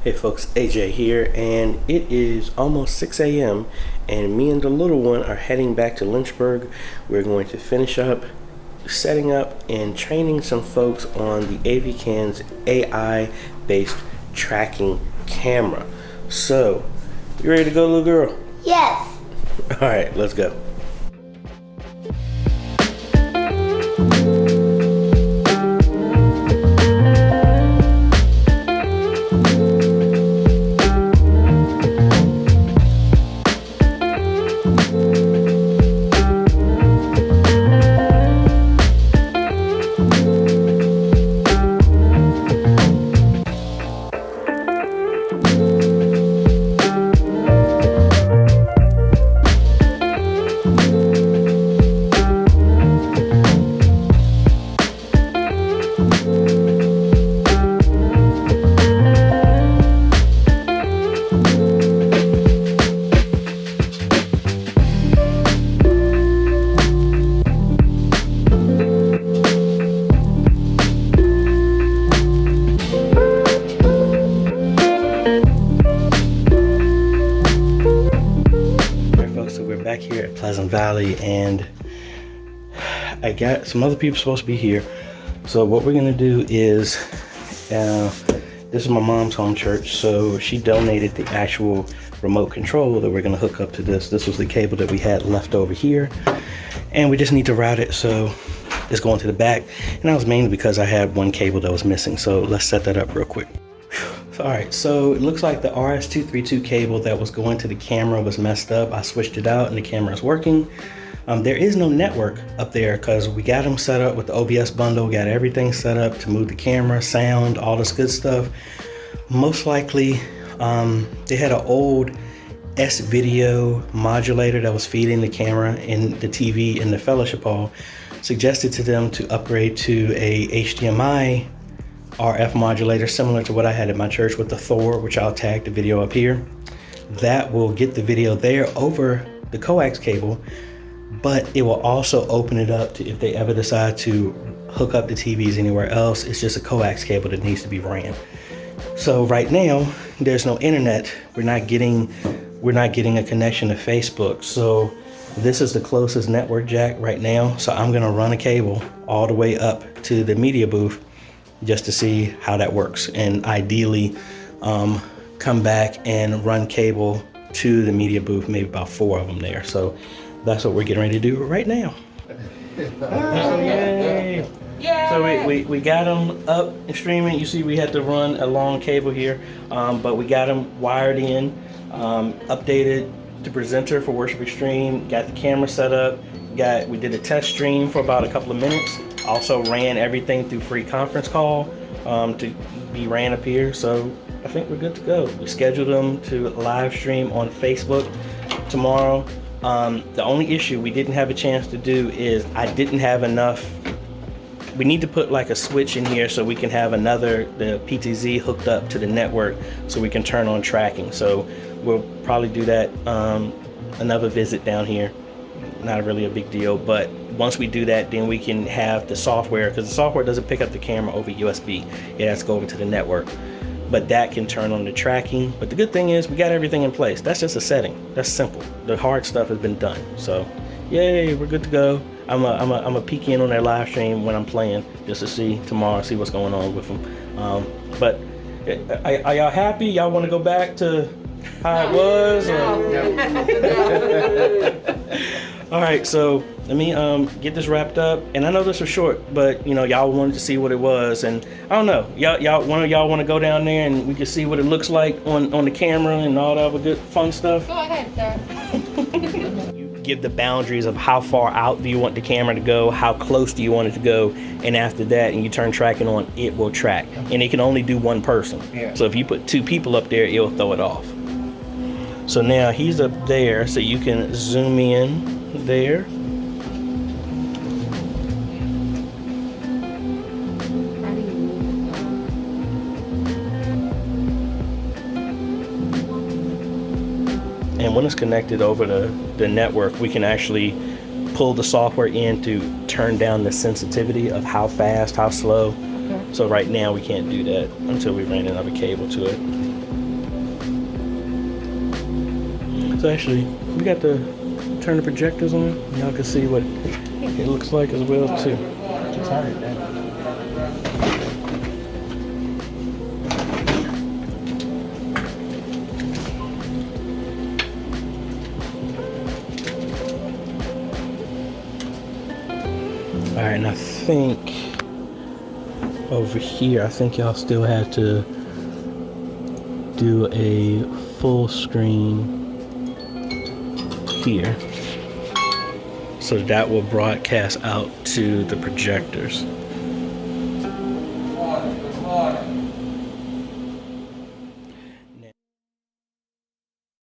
Hey folks, AJ here, and it is almost 6 a.m. and me and the little one are heading back to Lynchburg. We're going to finish up setting up and training some folks on the AVKANS AI-based tracking camera. So, you ready to go, little girl? Yes. All right, let's go. Back here at Pleasant Valley, and I got some other people supposed to be here. So what we're gonna do is, this is my mom's home church, so she donated the actual remote control that we're gonna hook up to this. This was the cable that we had left over here, and we just need to route it, so it's going to the back. And that was mainly because I had one cable that was missing, so let's set that up real quick. All right, so it looks like the RS-232 cable that was going to the camera was messed up. I switched it out and the camera is working. There is no network up there because we got them set up with the OBS bundle, got everything set up to move the camera, sound, all this good stuff. Most likely, they had an old S-video modulator that was feeding the camera and the TV in the fellowship hall. Suggested to them to upgrade to a HDMI RF modulator similar to what I had at my church with the Thor, which I'll tag the video up here. That will get the video there over the coax cable, but it will also open it up to if they ever decide to hook up the TVs anywhere else. It's just a coax cable that needs to be ran. So right now there's no internet. We're not getting a connection to Facebook. So this is the closest network jack right now. So I'm gonna run a cable all the way up to the media booth just to see how that works, and ideally come back and run cable to the media booth, maybe about 4 of them there. So that's what we're getting ready to do right now. Yay! So we got them up and streaming. You see we had to run a long cable here, but we got them wired in, updated the presenter for Worship Extreme, got the camera set up, we did a test stream for about a couple of minutes. Also ran everything through free conference call to be ran up here. So I think we're good to go. We scheduled them to live stream on Facebook tomorrow. The only issue we didn't have a chance to do is I didn't have enough. We need to put like a switch in here so we can have the PTZ hooked up to the network so we can turn on tracking. So we'll probably do that another visit down here. Not really a big deal, but once we do that, then we can have the software, because the software doesn't pick up the camera over USB. It has to go over to the network, but that can turn on the tracking. But the good thing is we got everything in place. That's just a setting. That's simple. The hard stuff has been done. So yay, we're good to go. I'm a peek in on their live stream when I'm playing just to see tomorrow, see what's going on with them. But are y'all happy? Y'all want to go back to how it was? All right, so let me get this wrapped up. And I know this was short, but you know, y'all wanted to see what it was, and I don't know, one of y'all want to go down there and we can see what it looks like on the camera and all that other good fun stuff. Go ahead, sir. You give the boundaries of how far out do you want the camera to go, how close do you want it to go, and after that, and you turn tracking on, it will track, and it can only do one person. Yeah. So if you put 2 people up there, it'll throw it off. So now he's up there, so you can zoom in there. And when it's connected over the network, we can actually pull the software in to turn down the sensitivity of how fast, how slow. Okay. So right now we can't do that until we ran another cable to it. So actually, we got to turn the projectors on. Y'all can see what it looks like as well too. Turn it down. All right, and I think over here, I think y'all still had to do a full screen here, so that will broadcast out to the projectors.